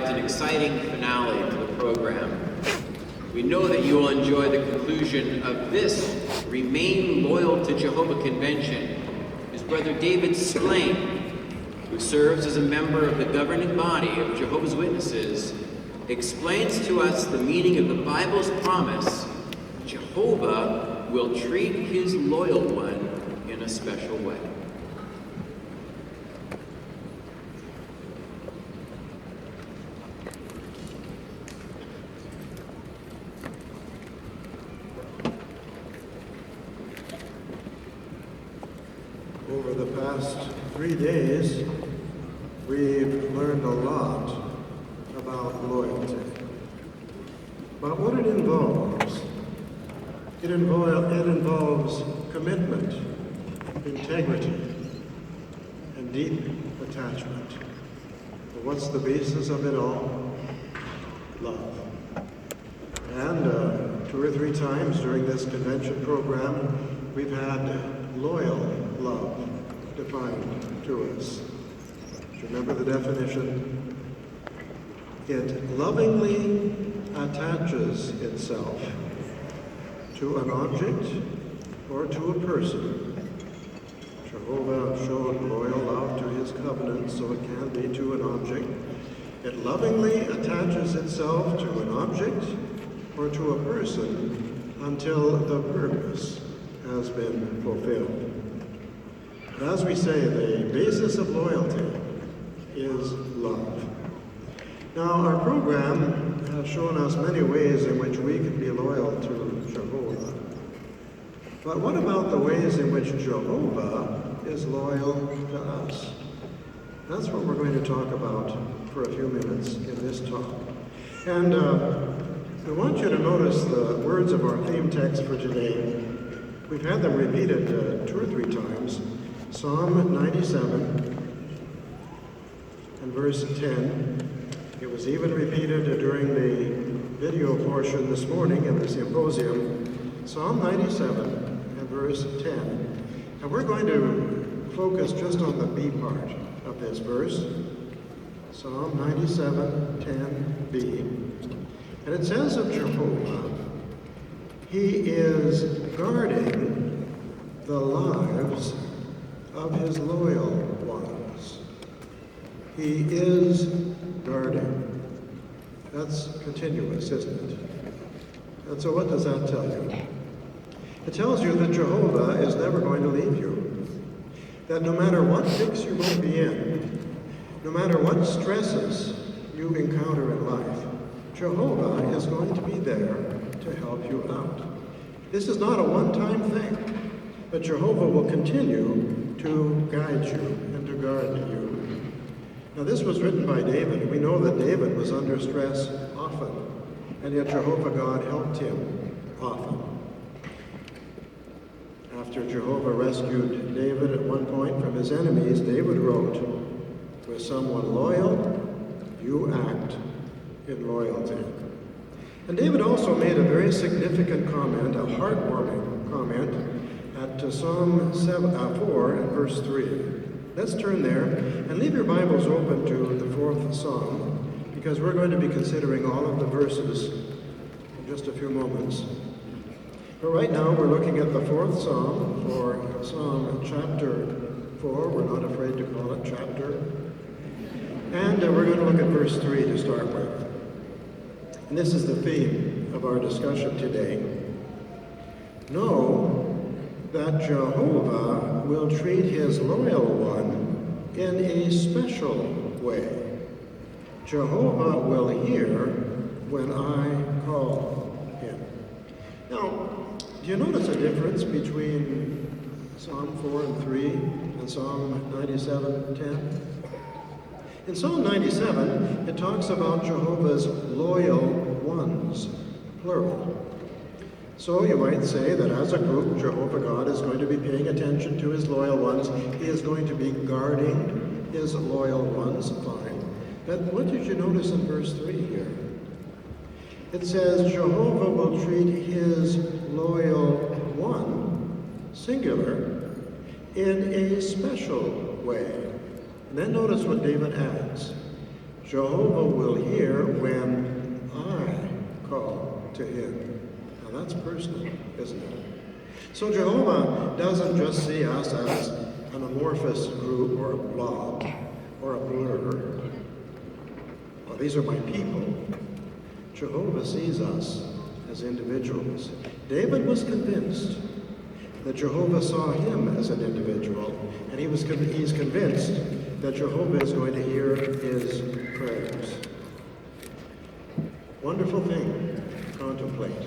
provides an exciting finale to the program. We know that you will enjoy the conclusion of this Remain Loyal to Jehovah convention. His brother David Splain, who serves as a member of the governing body of Jehovah's Witnesses, explains to us the meaning of the Bible's promise: Jehovah will treat his loyal one in a special way. Over the past 3 days, we've learned a lot about loyalty, about what it involves. It involves commitment, integrity, and deep attachment. But what's the basis of it all? Love. And 2 or 3 times during this convention program, we've had loyal love defined to us. Do you remember the definition? It lovingly attaches itself to an object or to a person. Jehovah showed loyal love to his covenant, so it can be to an object. It lovingly attaches itself to an object or to a person until the purpose has been fulfilled. But as we say, the basis of loyalty is love. Now, our program has shown us many ways in which we can be loyal to Jehovah. But what about the ways in which Jehovah is loyal to us? That's what we're going to talk about for a few minutes in this talk. And I want you to notice the words of our theme text for today. We've had them repeated 2 or 3 times. Psalm 97 and verse 10. It was even repeated during the video portion this morning in the symposium. Psalm 97 and verse 10. And we're going to focus just on the B part of this verse. Psalm 97, 10b. And it says of Jehovah, he is guarding the lives of his loyal ones. He is guarding. That's continuous, isn't it? And so what does that tell you? It tells you that Jehovah is never going to leave you. That no matter what fix you might be in, no matter what stresses you encounter in life, Jehovah is going to be there to help you out. This is not a one-time thing, but Jehovah will continue to guide you and to guard you. Now, this was written by David. We know that David was under stress often, and yet Jehovah God helped him often. After Jehovah rescued David at one point from his enemies, David wrote, "With someone loyal, you act in loyalty." And David also made a very significant comment, a heartwarming comment, at Psalm 4 and verse 3. Let's turn there and leave your Bibles open to the 4th Psalm, because we're going to be considering all of the verses in just a few moments. But right now we're looking at the 4th Psalm, for Psalm chapter 4. We're not afraid to call it chapter. And we're going to look at verse 3 to start with. And this is the theme of our discussion today. Know that Jehovah will treat his loyal one in a special way. Jehovah will hear when I call him. Now, do you notice a difference between Psalm 4 and 3 and Psalm 97, 10? In Psalm 97, it talks about Jehovah's loyal ones, plural. So you might say that as a group, Jehovah God is going to be paying attention to his loyal ones. He is going to be guarding his loyal ones. Fine. But what did you notice in verse 3 here? It says Jehovah will treat his loyal one, singular, in a special way. And then notice what David adds. Jehovah will hear when I call to him. Now that's personal, isn't it? So Jehovah doesn't just see us as an amorphous group or a blob or a blur. Well, these are my people. Jehovah sees us as individuals. David was convinced that Jehovah saw him as an individual, and he's convinced that Jehovah is going to hear his prayers. Wonderful thing to contemplate,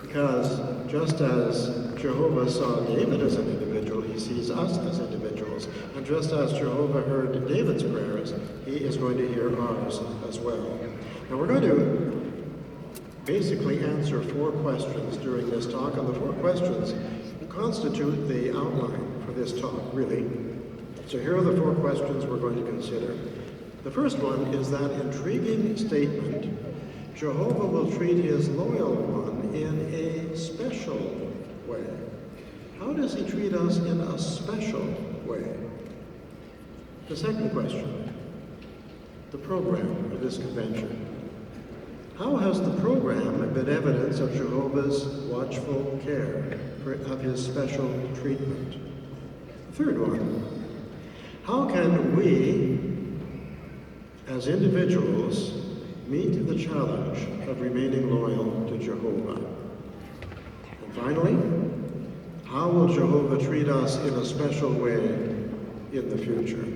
because just as Jehovah saw David as an individual, he sees us as individuals. And just as Jehovah heard David's prayers, he is going to hear ours as well. Now we're going to basically answer 4 questions during this talk, and the 4 questions constitute the outline for this talk, really. So here are the 4 questions we're going to consider. The first one is that intriguing statement, Jehovah will treat his loyal one in a special way. How does he treat us in a special way? The second question, the program of this convention. How has the program been evidence of Jehovah's watchful care, of his special treatment? The third one, how can we, as individuals, meet the challenge of remaining loyal to Jehovah? And finally, how will Jehovah treat us in a special way in the future?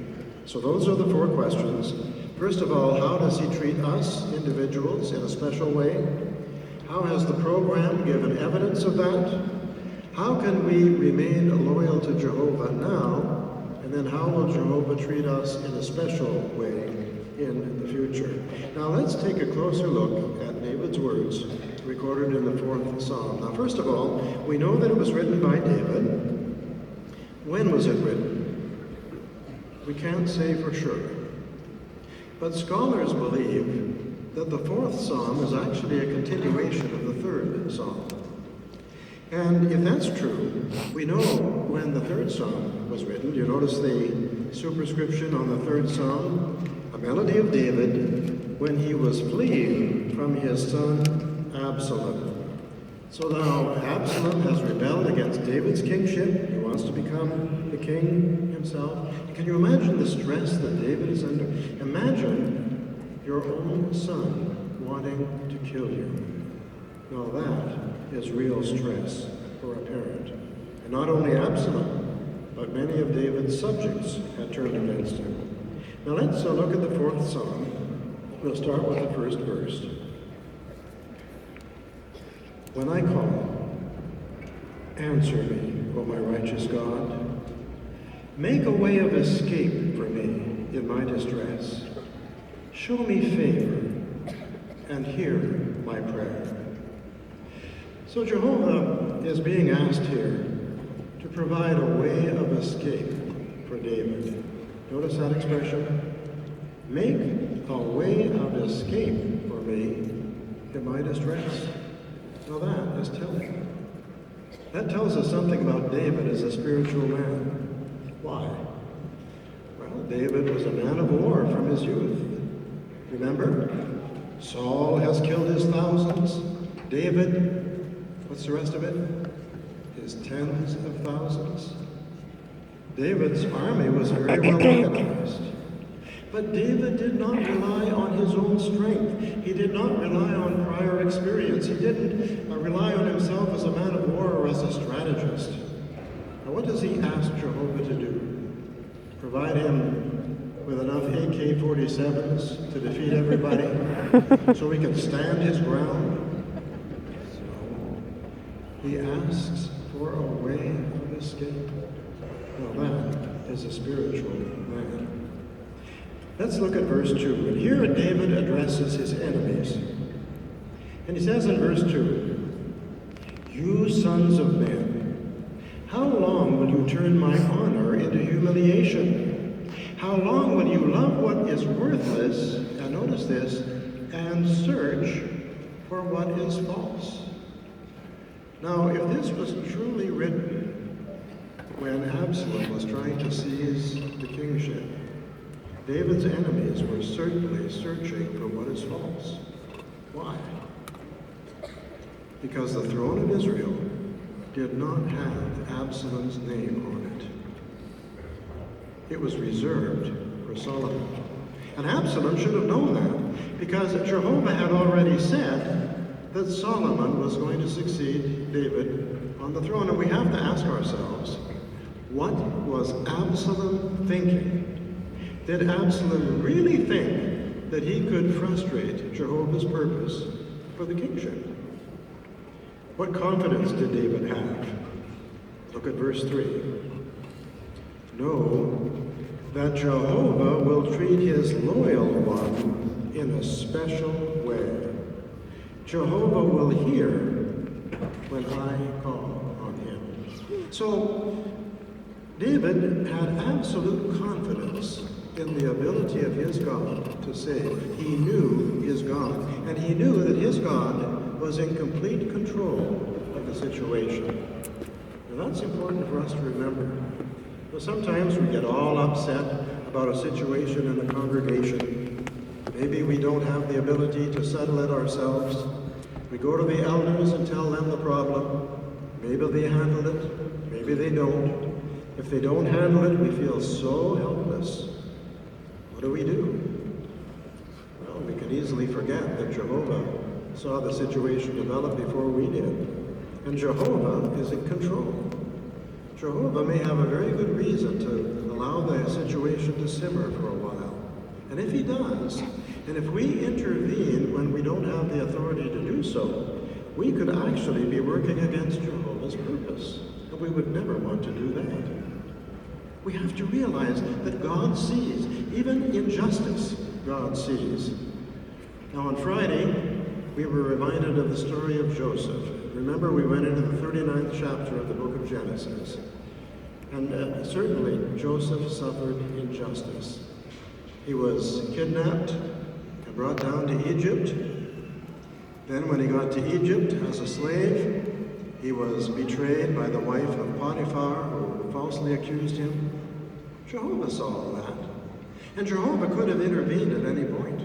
So those are the 4 questions. First of all, how does he treat us, individuals, in a special way? How has the program given evidence of that? How can we remain loyal to Jehovah now? And then how will Jehovah treat us in a special way in the future? Now let's take a closer look at David's words recorded in the 4th Psalm. Now first of all, we know that it was written by David. When was it written? We can't say for sure. But scholars believe that the 4th Psalm is actually a continuation of the 3rd Psalm. And if that's true, we know when the 3rd Psalm was written. You notice the superscription on the 3rd Psalm? A melody of David when he was fleeing from his son Absalom. So now Absalom has rebelled against David's kingship. He wants to become the king himself. Can you imagine the stress that David is under? Imagine your own son wanting to kill you. Now that is real stress for a parent. And not only Absalom, but many of David's subjects had turned against him. Now let's look at the 4th Psalm. We'll start with the first verse. When I call, answer me, O my righteous God. Make a way of escape for me in my distress. Show me favor and hear my prayer. So Jehovah is being asked here to provide a way of escape for David. Notice that expression? Make a way of escape for me in my distress. Now that is telling. That tells us something about David as a spiritual man. Why? Well, David was a man of war from his youth. Remember? Saul has killed his thousands. David, what's the rest of it? His tens of thousands. David's army was very well organized. But David did not rely on his own strength. He did not rely on prior experience. He didn't rely on himself as a man of war or as a strategist. Now what does he ask Jehovah to do? Provide him with enough AK-47s to defeat everybody so he can stand his ground? No. He asks for a way of escape. Now that is a spiritual man. Let's look at verse 2. And here David addresses his enemies. And he says in verse 2, "You sons of men, how long will you turn my honor into humiliation? How long will you love what is worthless," and notice this, "and search for what is false?" Now, if this was truly written when Absalom was trying to seize the kingship, David's enemies were certainly searching for what is false. Why? Because the throne of Israel did not have Absalom's name on it. It was reserved for Solomon. And Absalom should have known that, because Jehovah had already said that Solomon was going to succeed David on the throne. And we have to ask ourselves, what was Absalom thinking? Did Absalom really think that he could frustrate Jehovah's purpose for the kingship? What confidence did David have? Look at verse 3. Know that Jehovah will treat his loyal one in a special way. Jehovah will hear when I call on him. So, David had absolute confidence in the ability of his God to save. He knew his God, and he knew that his God was in complete control of the situation. And that's important for us to remember. Well, sometimes we get all upset about a situation in the congregation. Maybe we don't have the ability to settle it ourselves. We go to the elders and tell them the problem. Maybe they handle it, maybe they don't. If they don't handle it, we feel so helpless. What do? Well, we can easily forget that Jehovah saw the situation develop before we did. And Jehovah is in control. Jehovah may have a very good reason to allow the situation to simmer for a while. And if he does, and if we intervene when we don't have the authority to do so, we could actually be working against Jehovah's purpose. And we would never want to do that. We have to realize that God sees. Even injustice, God sees. Now on Friday, we were reminded of the story of Joseph. Remember, we went into the 39th chapter of the book of Genesis. And certainly, Joseph suffered injustice. He was kidnapped and brought down to Egypt. Then when he got to Egypt as a slave, he was betrayed by the wife of Potiphar, who falsely accused him. Jehovah saw all that. And Jehovah could have intervened at any point.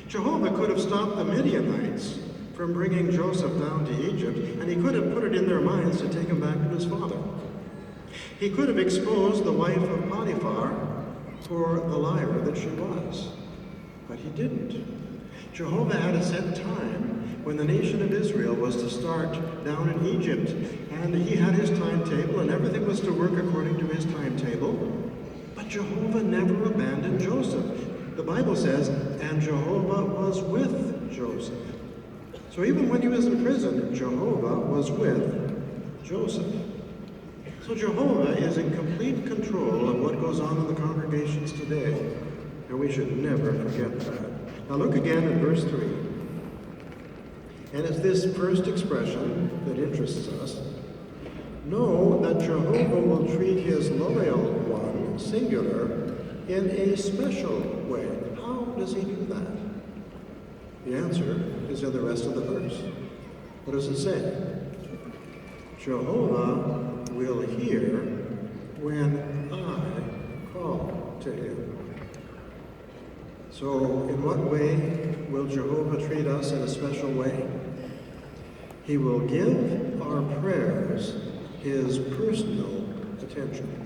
Jehovah could have stopped the Midianites from bringing Joseph down to Egypt, and he could have put it in their minds to take him back to his father. He could have exposed the wife of Potiphar for the liar that she was, but he didn't. Jehovah had a set time when the nation of Israel was to start down in Egypt, and he had his timetable, and everything was to work according to his timetable, but Jehovah never abandoned Joseph. The Bible says, and Jehovah was with Joseph. So even when he was in prison, Jehovah was with Joseph. So Jehovah is in complete control of what goes on in the congregations today, and we should never forget that. Now look again at verse 3. And it's this first expression that interests us. Know that Jehovah will treat his loyal one, singular, in a special way. How does he do that? The answer is in the rest of the verse. What does it say? Jehovah will hear when I call to him. So, in what way will Jehovah treat us in a special way? He will give our prayers his personal attention.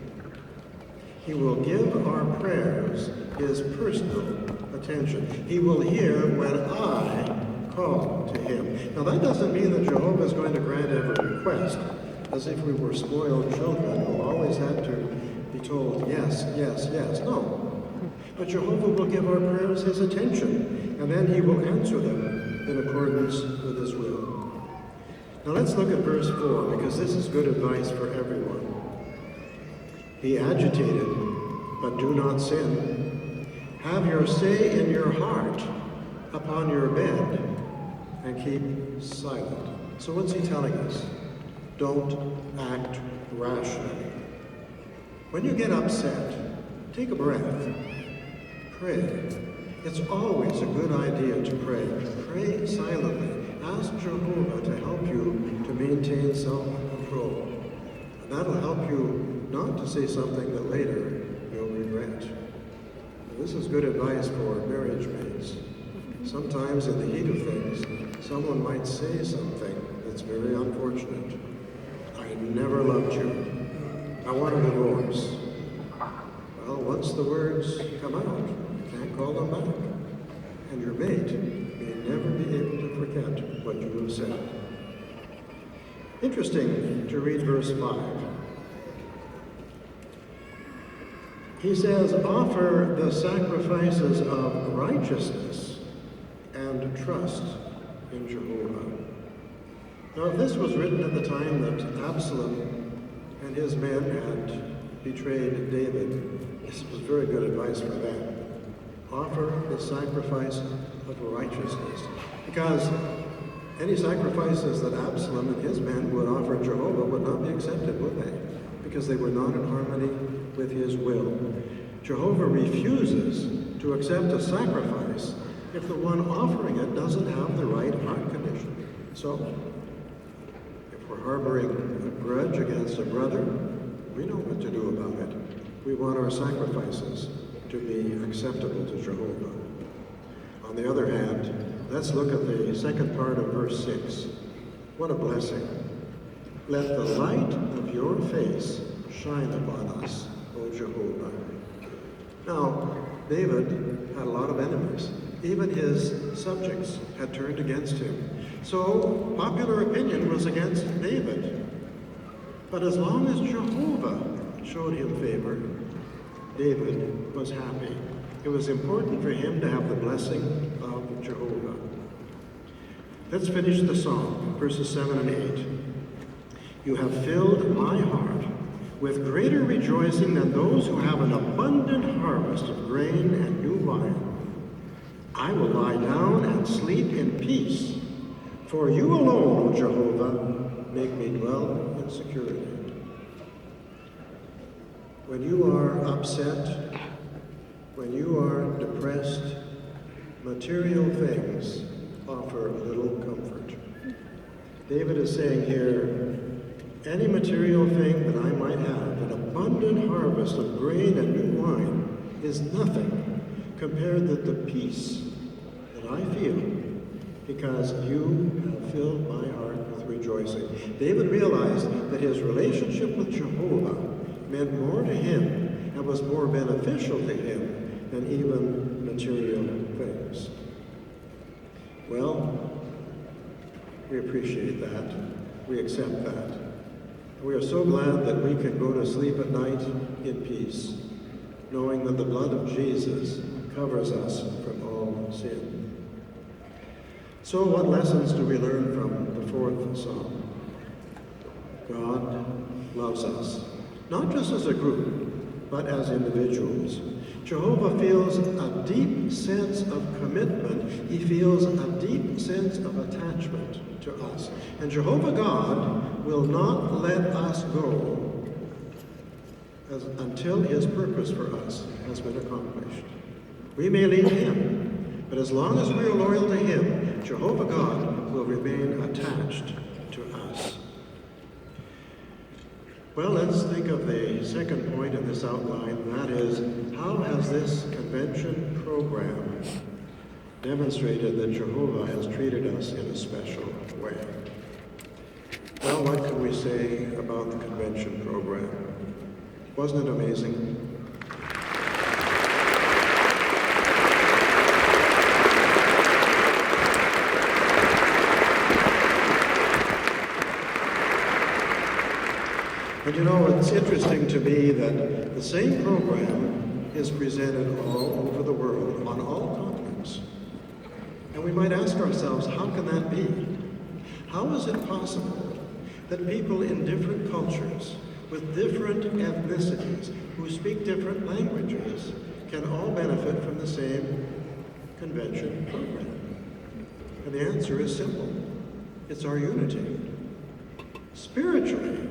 He will give our prayers his personal attention. He will hear when I call to him. Now that doesn't mean that Jehovah is going to grant every request, as if we were spoiled children who always had to be told yes, yes, yes. No. But Jehovah will give our prayers his attention, and then he will answer them in accordance with his will. Now let's look at verse 4, because this is good advice for everyone. Be agitated, but do not sin. Have your say in your heart upon your bed, and keep silent. So what's he telling us? Don't act rashly. When you get upset, take a breath. Pray. It's always a good idea to pray. Pray silently. Ask Jehovah to help you to maintain self-control. And that'll help you not to say something that later you'll regret. This is good advice for marriage mates. Sometimes in the heat of things, someone might say something that's very unfortunate. I never loved you. I want a divorce. Well, once the words come out, you can't call them back. And your mate may never be able to forget what you have said. Interesting to read verse 5. He says, offer the sacrifices of righteousness and trust in Jehovah. Now, if this was written at the time that Absalom and his men had betrayed David, this was very good advice for them. Offer the sacrifice of righteousness. Because any sacrifices that Absalom and his men would offer Jehovah would not be accepted, would they? Because they were not in harmony with his will. Jehovah refuses to accept a sacrifice if the one offering it doesn't have the right heart condition. So, if we're harboring a grudge against a brother, we know what to do about it. We want our sacrifices to be acceptable to Jehovah. On the other hand, let's look at the second part of verse 6. What a blessing. Let the light of your face shine upon us, O Jehovah. Now, David had a lot of enemies. Even his subjects had turned against him. So, popular opinion was against David. But as long as Jehovah showed him favor, David was happy. It was important for him to have the blessing of Jehovah. Let's finish the song, verses 7 and 8. You have filled my heart with greater rejoicing than those who have an abundant harvest of grain and new wine. I will lie down and sleep in peace, for you alone, O Jehovah, make me dwell in security. When you are upset, when you are depressed, material things offer little comfort. David is saying here, any material thing that I might have, an abundant harvest of grain and new wine, is nothing compared to the peace that I feel because you have filled my heart with rejoicing. David realized that his relationship with Jehovah meant more to him and was more beneficial to him than even material things. Well, we appreciate that. We accept that. We are so glad that we can go to sleep at night in peace, knowing that the blood of Jesus covers us from all sin. So what lessons do we learn from the fourth psalm? God loves us, not just as a group, but as individuals. Jehovah feels a deep sense of commitment. He feels a deep sense of attachment to us. And Jehovah God will not let us go until his purpose for us has been accomplished. We may leave him, but as long as we are loyal to him, Jehovah God will remain attached to us. Well, let's think of the second point in this outline, and that is, how has this convention program demonstrated that Jehovah has treated us in a special way? Well, what can we say about the convention program? Wasn't it amazing? And you know, it's interesting to me that the same program is presented all over the world, on all continents. And we might ask ourselves, how can that be? How is it possible that people in different cultures, with different ethnicities, who speak different languages, can all benefit from the same convention program? And the answer is simple. It's our unity. Spiritually,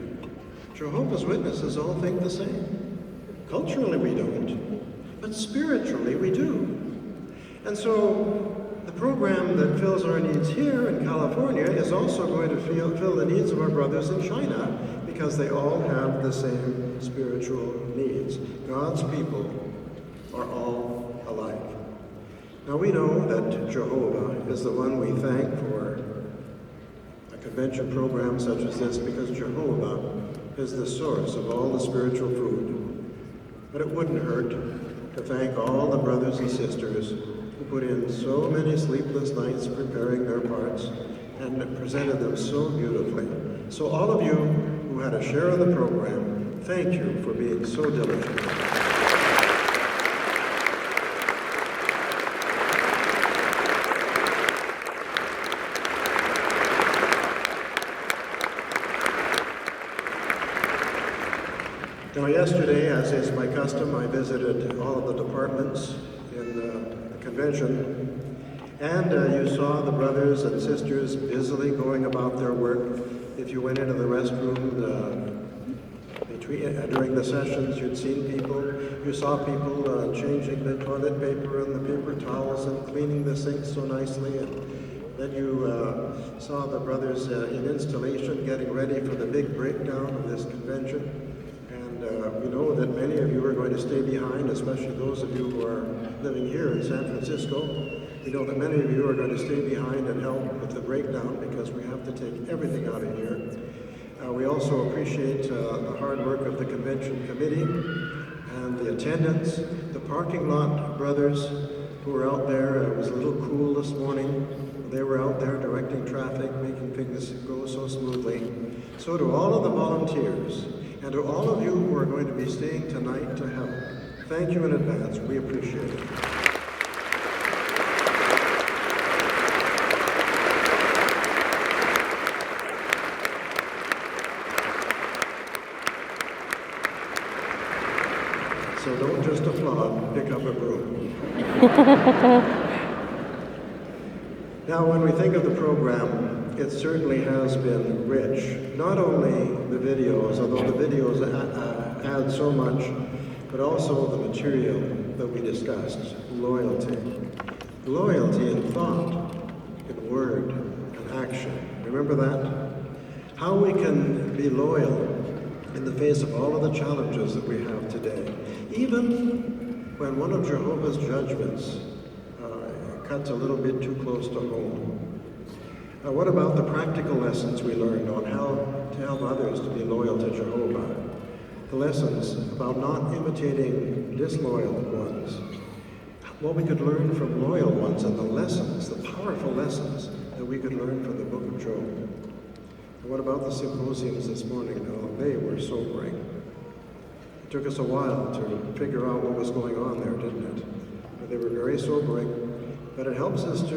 Jehovah's Witnesses all think the same. Culturally, we don't, but spiritually, we do. And so, the program that fills our needs here in California is also going to fill the needs of our brothers in China, because they all have the same spiritual needs. God's people are all Now we know that Jehovah is the one we thank for a convention program such as this, because Jehovah is the source of all the spiritual food. But it wouldn't hurt to thank all the brothers and sisters who put in so many sleepless nights preparing their parts and presented them so beautifully. So all of you who had a share of the program, thank you for being so diligent. Now yesterday, as is my custom, I visited all of the departments in the convention, and you saw the brothers and sisters busily going about their work. If you went into the restroom during the sessions, you'd seen people. You saw people changing the toilet paper and the paper towels and cleaning the sinks so nicely. And then you saw the brothers in installation getting ready for the big breakdown of this convention. We know that many of you are going to stay behind, especially those of you who are living here in San Francisco. We know that many of you are going to stay behind and help with the breakdown, because we have to take everything out of here. We also appreciate the hard work of the convention committee and the attendants, the parking lot brothers who were out there. It was a little cool this morning. They were out there directing traffic, making things go so smoothly. So to all of the volunteers, and to all of you who are going to be staying tonight to help, thank you in advance. We appreciate it. So don't just applaud, pick up a broom. Now, when we think of the program, it certainly has been rich. Not only the videos, although the videos add so much, but also the material that we discussed. Loyalty. Loyalty in thought, in word, and action. Remember that? How we can be loyal in the face of all of the challenges that we have today. Even when one of Jehovah's judgments cuts a little bit too close to home. What about the practical lessons we learned on how to help others to be loyal to Jehovah? The lessons about not imitating disloyal ones. What we could learn from loyal ones, and the lessons, the powerful lessons that we could learn from the book of Job. And what about the symposiums this morning? Now, they were sobering. It took us a while to figure out what was going on there, didn't it? But they were very sobering. But it helps us to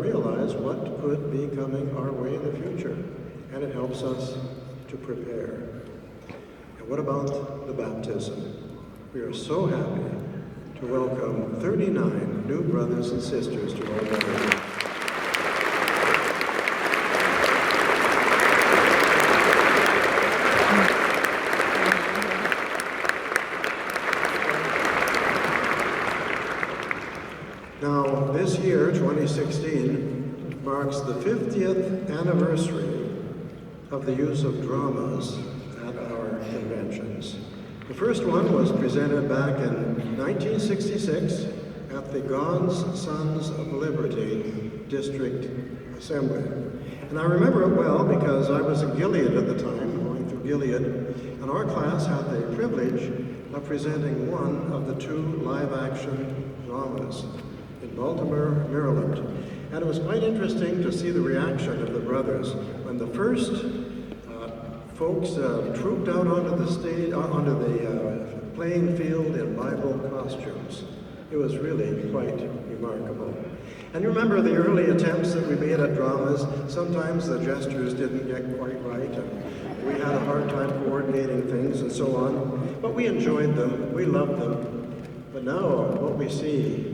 realize what could be coming our way in the future. And it helps us to prepare. And what about the baptism? We are so happy to welcome 39 new brothers and sisters to our baptism. Now, this year, 2016, marks the 50th anniversary of the use of dramas at our conventions. The first one was presented back in 1966 at the God's Sons of Liberty District Assembly. And I remember it well because I was in Gilead at the time, going through Gilead, and our class had the privilege of presenting one of the two live-action dramas in Baltimore, Maryland. And it was quite interesting to see the reaction of the brothers when the first folks trooped out onto the stage, onto the playing field in Bible costumes. It was really quite remarkable. And you remember the early attempts that we made at dramas. Sometimes the gestures didn't get quite right, and we had a hard time coordinating things and so on. But we enjoyed them, we loved them. But now what we see,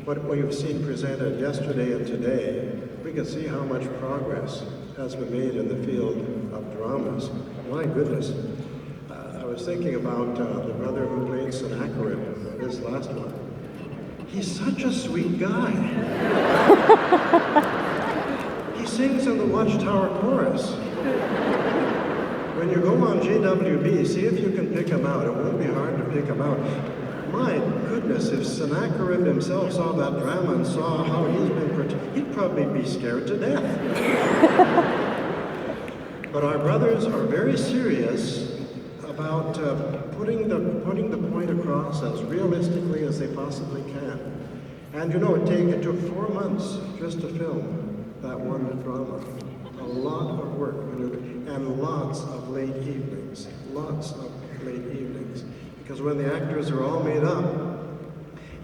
what we've seen presented yesterday and today, we can see how much progress has been made in the field of dramas. My goodness. I was thinking about the brother who played Sennacherib, this last one. He's such a sweet guy. He sings in the Watchtower Chorus. When you go on JWB, see if you can pick him out. It won't be hard to pick him out. my goodness, if Sennacherib himself saw that drama and saw how he's been protected, he'd probably be scared to death. But our brothers are very serious about putting the point across as realistically as they possibly can. And you know, it took 4 months just to film that one drama. A lot of work and lots of late evenings. Because when the actors are all made up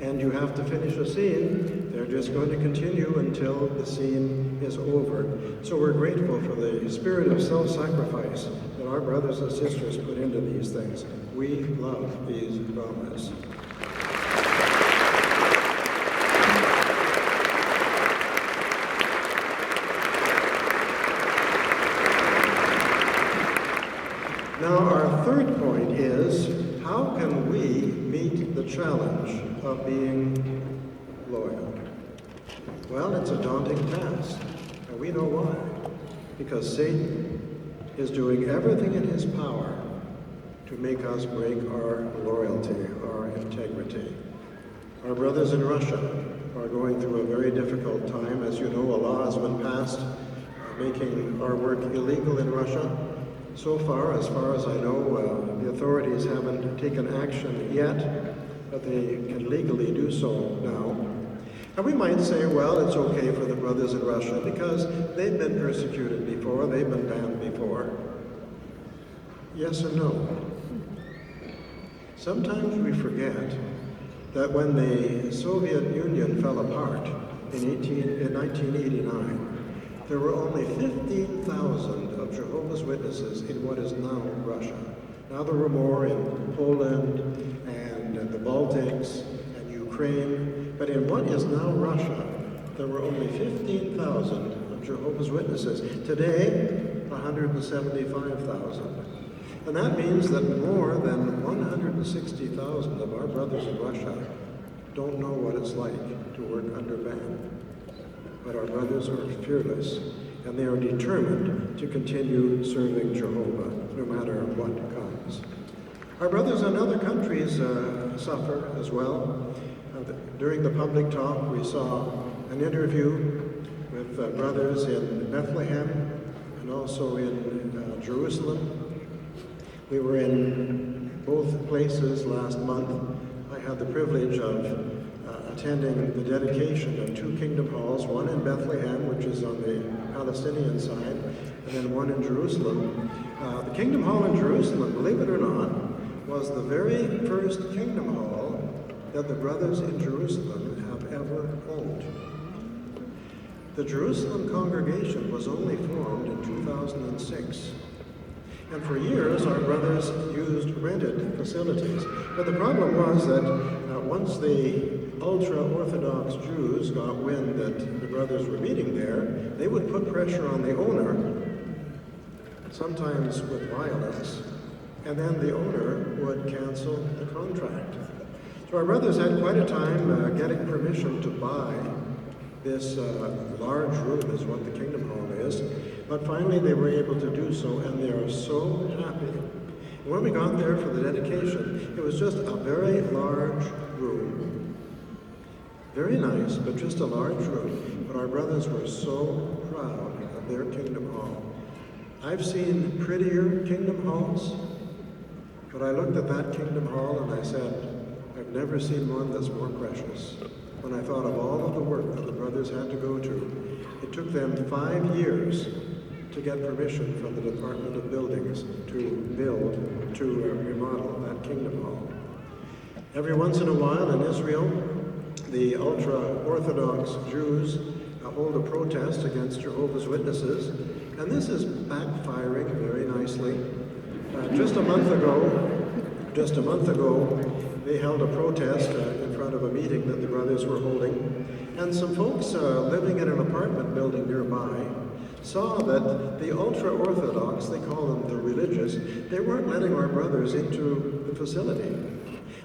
and you have to finish a scene, they're just going to continue until the scene is over. So we're grateful for the spirit of self-sacrifice that our brothers and sisters put into these things. We love these dramas. Now, our third point is, how can we meet the challenge of being loyal? Well, it's a daunting task, and we know why. Because Satan is doing everything in his power to make us break our loyalty, our integrity. Our brothers in Russia are going through a very difficult time. As you know, a law has been passed making our work illegal in Russia. So far as I know, the authorities haven't taken action yet, but they can legally do so now. And we might say, well, it's okay for the brothers in Russia because they've been persecuted before, they've been banned before. Yes and no. Sometimes we forget that when the Soviet Union fell apart in 1989, there were only 15,000 of Jehovah's Witnesses in what is now Russia. Now there were more in Poland and the Baltics and Ukraine, but in what is now Russia, there were only 15,000 of Jehovah's Witnesses. Today, 175,000. And that means that more than 160,000 of our brothers in Russia don't know what it's like to work under ban. But our brothers are fearless, and they are determined to continue serving Jehovah, no matter what comes. Our brothers in other countries suffer as well. During the public talk, we saw an interview with brothers in Bethlehem and also in Jerusalem. We were in both places last month. I had the privilege of attending the dedication of 2 kingdom halls, one in Bethlehem, which is on the Palestinian side, and then one in Jerusalem. The kingdom hall in Jerusalem, believe it or not, was the very first kingdom hall that the brothers in Jerusalem have ever owned. The Jerusalem congregation was only formed in 2006. And for years, our brothers used rented facilities. But the problem was that once the ultra-Orthodox Jews got wind that the brothers were meeting there, they would put pressure on the owner, sometimes with violence, and then the owner would cancel the contract. So our brothers had quite a time getting permission to buy this large room, is what the Kingdom Hall is, but finally they were able to do so, and they are so happy. When we got there for the dedication, it was just a very large room. Very nice, but just a large room. But our brothers were so proud of their Kingdom Hall. I've seen prettier Kingdom Halls, but I looked at that Kingdom Hall and I said, I've never seen one that's more precious. When I thought of all of the work that the brothers had to go to, it took them 5 years to get permission from the Department of Buildings to remodel that Kingdom Hall. Every once in a while in Israel, the ultra-Orthodox Jews hold a protest against Jehovah's Witnesses, and this is backfiring very nicely. Just a month ago, they held a protest in front of a meeting that the brothers were holding, and some folks living in an apartment building nearby saw that the ultra-Orthodox, they call them the religious, they weren't letting our brothers into the facility.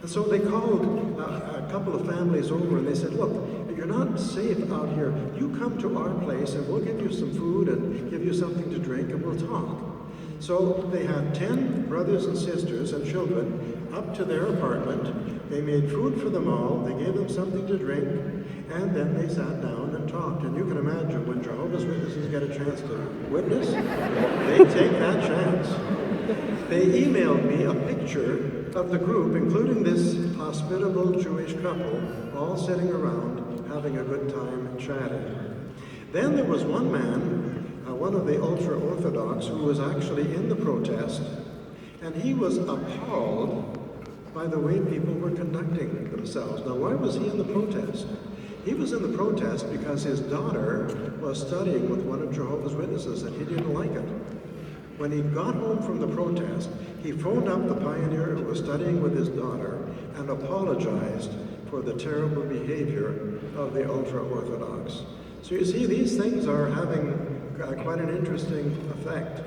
And so they called a couple of families over and they said, look, you're not safe out here. You come to our place and we'll give you some food and give you something to drink and we'll talk. So they had 10 brothers and sisters and children up to their apartment. They made food for them all. They gave them something to drink. And then they sat down and talked. And you can imagine when Jehovah's Witnesses get a chance to witness, they take that chance. They emailed me a picture of the group, including this hospitable Jewish couple, all sitting around having a good time chatting. Then there was one man, one of the ultra-Orthodox, who was actually in the protest, and he was appalled by the way people were conducting themselves. Now, why was he in the protest? He was in the protest because his daughter was studying with one of Jehovah's Witnesses, and he didn't like it. When he got home from the protest, he phoned up the pioneer who was studying with his daughter and apologized for the terrible behavior of the ultra-Orthodox. So you see, these things are having quite an interesting effect.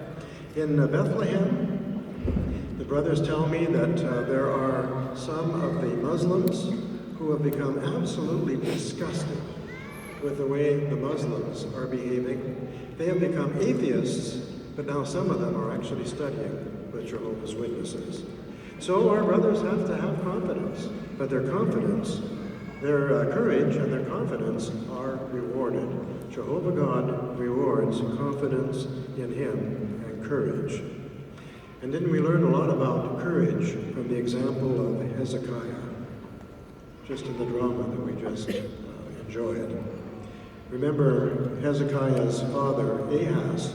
In Bethlehem, the brothers tell me that there are some of the Muslims who have become absolutely disgusted with the way the Muslims are behaving. They have become atheists, but now some of them are actually studying with Jehovah's Witnesses. So our brothers have to have confidence, but their confidence, their courage and their confidence are rewarded. Jehovah God rewards confidence in Him and courage. And didn't we learn a lot about courage from the example of Hezekiah, just in the drama that we just enjoyed? Remember, Hezekiah's father, Ahaz,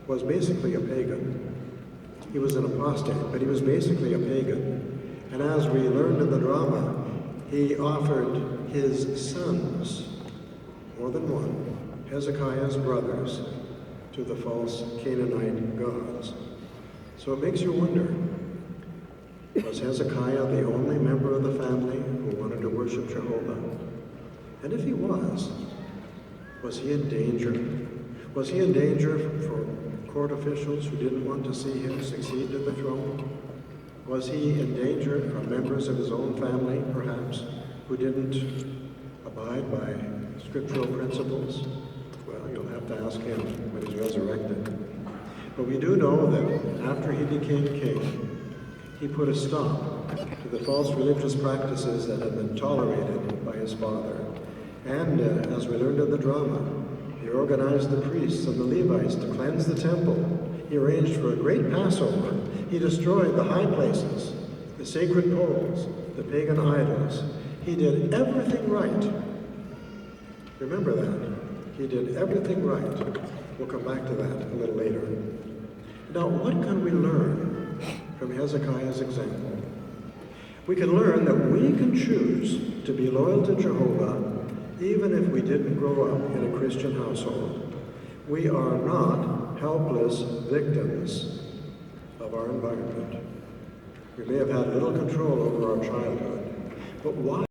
was basically a pagan. He was an apostate, but he was basically a pagan. And as we learned in the drama, he offered his sons, more than one, Hezekiah's brothers, to the false Canaanite gods. So it makes you wonder, was Hezekiah the only member of the family who wanted to worship Jehovah? And if he was he in danger? Was he in danger for court officials who didn't want to see him succeed to the throne? Was he in danger from members of his own family, perhaps, who didn't abide by scriptural principles? Well, you'll have to ask him when he's resurrected. But we do know that after he became king, he put a stop to the false religious practices that had been tolerated by his father. And as we learned in the drama, he organized the priests and the Levites to cleanse the temple. He arranged for a great Passover. He destroyed the high places, the sacred poles, the pagan idols. He did everything right. Remember that. He did everything right. We'll come back to that a little later. Now, what can we learn from Hezekiah's example? We can learn that we can choose to be loyal to Jehovah even if we didn't grow up in a Christian household. We are not helpless victims of our environment. We may have had little control over our childhood, but why?